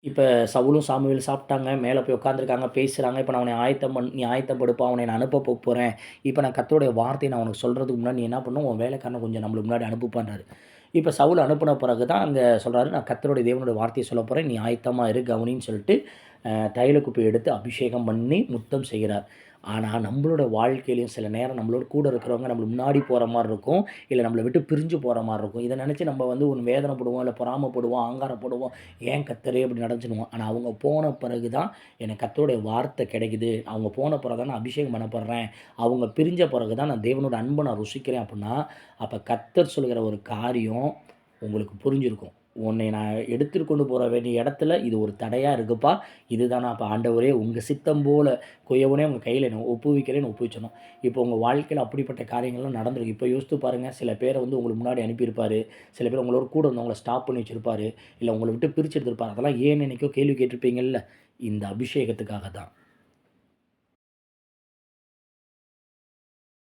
இப்ப சவுலும், சாமுவேலும் சாப்பிட்டாங்க. மேல போய் உட்காந்துருக்காங்க, பேசுறாங்க. இப்ப நான் உன்னை நீ ஆயத்தப்படுப்பா, உன்னை நான் அனுப்ப போறேன். இப்ப நான் கர்த்தருடைய வார்த்தைய நான் உனக்கு சொல்றதுக்கு முன்னாடி நீ என்ன பண்ணணும், உன் வேலைக்காரன கொஞ்சம் நம்மளுக்கு முன்னாடி அனுப்புப்பான்றாரு. இப்ப சவுல் அனுப்புன பிறகு தான் அங்க சொல்றாரு, நான் கர்த்தருடைய தேவனுடைய வார்த்தைய சொல்லப் போறேன். நீ ஆயத்தமா இரு, கவனின்னு சொல்லிட்டு, தைல குப்பைய எடுத்து அபிஷேகம் பண்ணி முத்தம் செய்கிறார். ஆனா, நம்மளோட வாழ்க்கையிலயும் சில நேரம் நம்மளோட கூட இருக்கிறவங்க நம்மள முன்னாடி போற மாரி இருக்கும். இல்ல நம்மள விட்டு பிரிஞ்சு போற மாரி இருக்கும். இத நெனச்சு நம்ம வந்து ஒரு வேதனைப்படுவோம், இல்ல பொறாமப்படுவோம், ஆங்காரப்படுவோம். ஏன் கர்த்தரே இப்படி நடந்துச்சுன்னுவோம். ஆனா, அவங்க போன பிறகு தான் எனக்கு கர்த்தருடைய வார்த்தை கிடைக்குது. அவங்க போன பிறகு தான் நான் அபிஷேகம் பண்ணப்படுறேன். அவங்க பிரிஞ்ச பிறகு தான் நான் தேவனோட அன்ப நான் ருசிக்கிறேன் அப்புட்ன்னா, அப்ப கர்த்தர் சொல்லுகிற ஒரு காரியம் உங்களுக்கு புரிஞ்சிருக்கும். உன்னை நான் எடுத்துட்டு கொண்டு போற வேண்டிய இடத்துல இது ஒரு தடையா இருக்குப்பா. இதுதானா அப்ப ஆண்டவரே உங்க சித்தம் போல குயவனே உங்க கையில என்ன ஒப்புவிக்கிறேன்னு ஒப்புவிச்சரணும். இப்போ உங்க வாழ்க்கையில அப்படிப்பட்ட காரியங்கள்லாம் நடந்திருக்கு. இப்போ யோசித்து பாருங்க, சில பேர வந்து உங்களுக்கு முன்னாடி அனுப்பியிருப்பாரு. சில பேர் உங்களோட கூட இருந்தவங்கள ஸ்டாப் பண்ணி வச்சிருப்பாரு. இல்ல உங்கள விட்டு பிரிச்சு எடுத்திருப்பாரு. அதெல்லாம் ஏன்னு என்னைக்கோ கேள்வி கேட்டிருப்பீங்கள்ல. இந்த அபிஷேகத்துக்காக தான்.